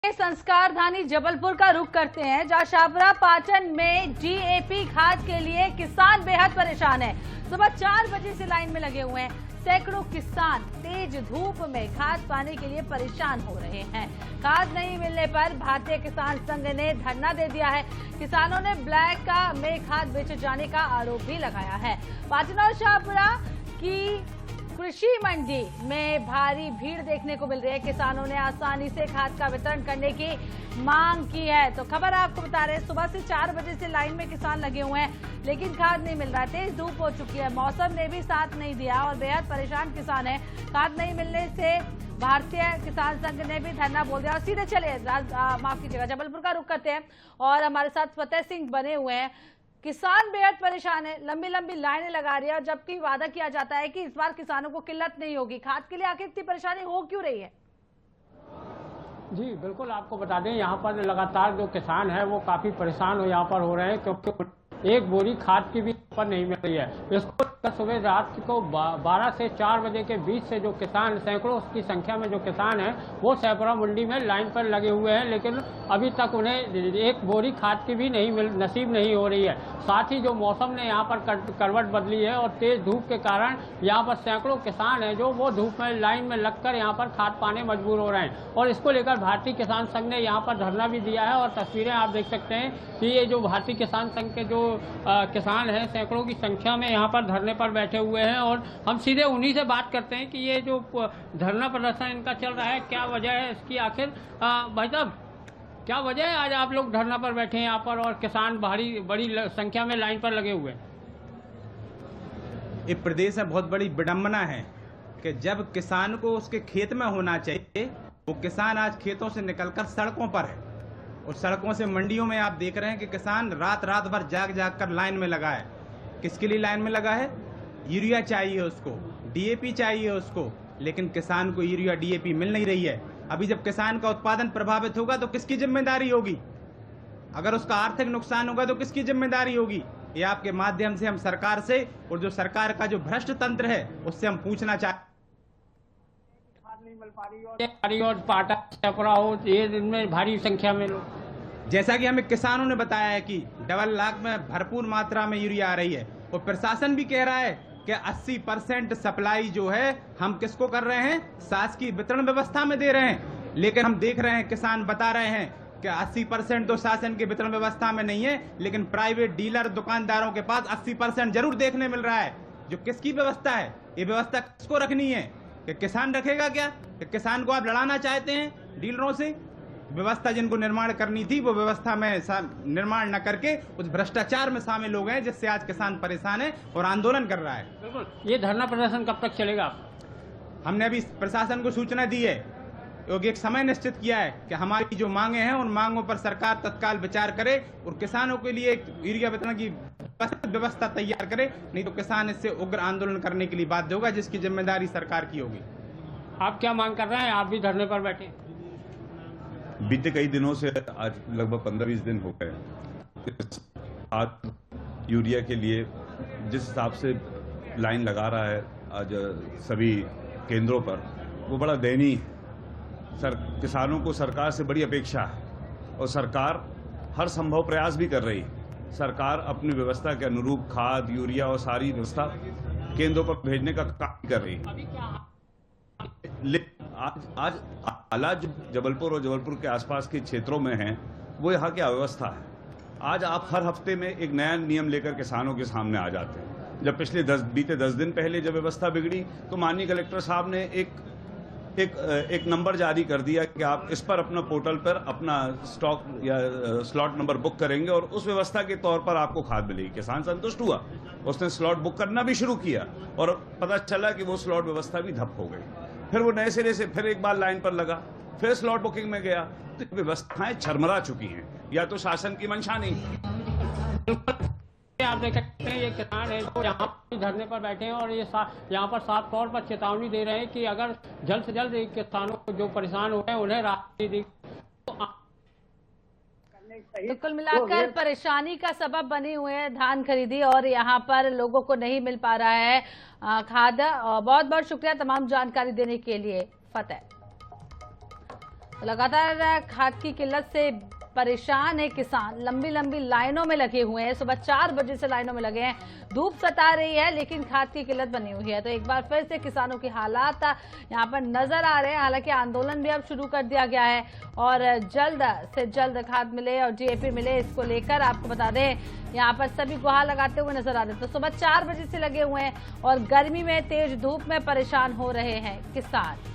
संस्कार धानी जबलपुर का रुख करते हैं, जहां शाबरा पाचन में डीएपी खाद के लिए किसान बेहद परेशान है। सुबह 4 बजे से लाइन में लगे हुए हैं। सैकड़ों किसान तेज धूप में खाद पाने के लिए परेशान हो रहे हैं। खाद नहीं मिलने पर भारतीय किसान संघ ने धरना दे दिया है। किसानों ने ब्लैक में खाद बेचे जाने का आरोप भी लगाया है। पाचन और शाबरा की कृषि मंडी में भारी भीड़ देखने को मिल रही है। किसानों ने आसानी से खाद का वितरण करने की मांग की है। तो खबर आपको बता रहे हैं, सुबह से 4 बजे से लाइन में किसान लगे हुए हैं, लेकिन खाद नहीं मिल रहा है। तेज धूप हो चुकी है, मौसम ने भी साथ नहीं दिया और बेहद परेशान किसान है। खाद नहीं मिलने से भारतीय किसान संघ ने भी धरना बोल दिया। और सीधे चले माफ कीजिएगा, जबलपुर का रुख करते हैं और हमारे साथ फतेह सिंह बने हुए हैं। किसान बेहद परेशान है, लंबी लंबी लाइनें लगा रही है और जबकि वादा किया जाता है कि इस बार किसानों को किल्लत नहीं होगी। खाद के लिए आखिर इतनी परेशानी हो क्यों रही है? जी बिल्कुल, आपको बता दें यहाँ पर लगातार जो किसान है वो काफी परेशान हो रहे हैं, क्योंकि एक बोरी खाद की भी पर नहीं मिल रही है। इसको सुबह रात को 12 से 4 बजे के बीच से जो किसान, सैकड़ों की संख्या में जो किसान हैं वो शाबरा मंडी में लाइन पर लगे हुए हैं, लेकिन अभी तक उन्हें एक बोरी खाद की भी नसीब नहीं हो रही है। साथ ही जो मौसम ने यहाँ पर करवट बदली है और तेज धूप के कारण यहाँ पर सैकड़ों किसान हैं जो वो धूप में लाइन में लगकर यहाँ पर खाद पाने मजबूर हो रहे हैं। और इसको लेकर भारतीय किसान संघ ने यहाँ पर धरना भी दिया है। और तस्वीरें आप देख सकते हैं कि ये जो भारतीय किसान संघ के जो किसान हैं सैकड़ों की संख्या में यहाँ पर धरने पर बैठे हुए हैं। और हम सीधे उन्हीं से बात करते हैं कि ये जो धरना प्रदर्शन इनका चल रहा है, क्या वजह है इसकी आखिर? भाई साहब, क्या वजह है आज आप लोग धरना पर बैठे हैं यहाँ पर और किसान बड़ी संख्या में लाइन पर लगे हुए हैं? ये प्रदेश में बहुत बड़ी विडंबना है कि जब किसान को उसके खेत में होना चाहिए, वो किसान आज खेतों से निकलकर सड़कों पर है। और सड़कों से मंडियों में आप देख रहे हैं कि किसान रात भर जाग कर लाइन में लगा है। किसके लिए लाइन में लगा है? यूरिया चाहिए उसको, डीएपी चाहिए उसको, लेकिन किसान को यूरिया डीएपी मिल नहीं रही है। अभी जब किसान का उत्पादन प्रभावित होगा तो किसकी जिम्मेदारी होगी? अगर उसका आर्थिक नुकसान होगा तो किसकी जिम्मेदारी होगी? ये आपके माध्यम से हम सरकार से और जो सरकार का जो भ्रष्ट तंत्र है उससे हम पूछना चाहते और पाटा छपरा हो, ये इनमें भारी संख्या में लोग, जैसा कि हमें किसानों ने बताया है कि 1.5 लाख में भरपूर मात्रा में यूरिया आ रही है। और प्रशासन भी कह रहा है कि 80% सप्लाई जो है हम किसको कर रहे हैं? शासकीय वितरण व्यवस्था में दे रहे हैं। लेकिन हम देख रहे हैं, किसान बता रहे हैं कि 80% तो शासन के वितरण व्यवस्था में नहीं है, लेकिन प्राइवेट डीलर दुकानदारों के पास 80% जरूर देखने मिल रहा है। जो किसकी व्यवस्था है? ये व्यवस्था किसको रखनी है? कि किसान रखेगा क्या? कि किसान को आप लड़ाना चाहते हैं डीलरों से? व्यवस्था जिनको निर्माण करनी थी वो व्यवस्था में निर्माण न करके उस भ्रष्टाचार में शामिल हो गए, जिससे आज किसान परेशान है और आंदोलन कर रहा है। बिल्कुल, ये धरना प्रदर्शन कब तक चलेगा? हमने अभी प्रशासन को सूचना दी है, क्योंकि एक समय निश्चित किया है कि हमारी जो मांगे हैं उन मांगों पर सरकार तत्काल विचार करे और किसानों के लिए एक यूरिया वितरण की व्यवस्था तैयार करे। नहीं तो किसान इससे उग्र आंदोलन करने के लिए बाध्य होगा, जिसकी जिम्मेदारी सरकार की होगी। आप क्या मांग कर रहे हैं? आप भी धरने पर बैठे? बीते कई दिनों से, आज लगभग 15-20 दिन हो गए, आज यूरिया के लिए जिस हिसाब से लाइन लगा रहा है आज सभी केंद्रों पर, वो बड़ा दयनीय है। किसानों को सरकार से बड़ी अपेक्षा है और सरकार हर संभव प्रयास भी कर रही है। सरकार अपनी व्यवस्था के अनुरूप खाद, यूरिया और सारी व्यवस्था केंद्रों पर भेजने का काम कर रही है। आज हालात जो जबलपुर और जबलपुर के आसपास के क्षेत्रों में हैं, वो यहाँ की अव्यवस्था है। आज आप हर हफ्ते में एक नया नियम लेकर किसानों के सामने आ जाते हैं। जब बीते 10 दिन पहले जब व्यवस्था बिगड़ी तो माननीय कलेक्टर साहब ने एक नंबर जारी कर दिया कि आप इस पर अपना पोर्टल पर अपना स्टॉक या स्लॉट नंबर बुक करेंगे और उस व्यवस्था के तौर पर आपको खाद मिलेगी। किसान संतुष्ट हुआ, उसने स्लॉट बुक करना भी शुरू किया और पता चला कि वो स्लॉट व्यवस्था भी ठप हो गई। फिर वो नए सिरे से फिर एक बार लाइन पर लगा, फिर स्लॉट बुकिंग में गया। तो व्यवस्थाएं चरमरा चुकी हैं, या तो शासन की मंशा नहीं। आप देख सकते हैं, ये किसान है जो यहाँ धरने पर बैठे हैं और ये यहाँ पर साफ तौर पर चेतावनी दे रहे हैं कि अगर जल्द से जल्द किसानों को जो परेशान हो रहे हैं उन्हें राहत दी। तो कुल मिलाकर परेशानी का सबब बने हुए हैं धान खरीदी और यहाँ पर लोगों को नहीं मिल पा रहा है खाद। बहुत बहुत शुक्रिया तमाम जानकारी देने के लिए फतेह। लगातार खाद की किल्लत से परेशान है किसान, लंबी लंबी लाइनों में लगे हुए हैं। सुबह 4 बजे से लाइनों में लगे हैं। धूप सता रही है लेकिन खाद की किल्लत बनी हुई है। तो एक बार फिर से किसानों के हालात यहाँ पर नजर आ रहे हैं। हालांकि आंदोलन भी अब शुरू कर दिया गया है और जल्द से जल्द खाद मिले और जीएपी मिले, इसको लेकर आपको बता दें यहाँ पर सभी गुहार लगाते हुए नजर आ रहे हैं। तो सुबह 4 बजे से लगे हुए हैं और गर्मी में, तेज धूप में परेशान हो रहे हैं किसान।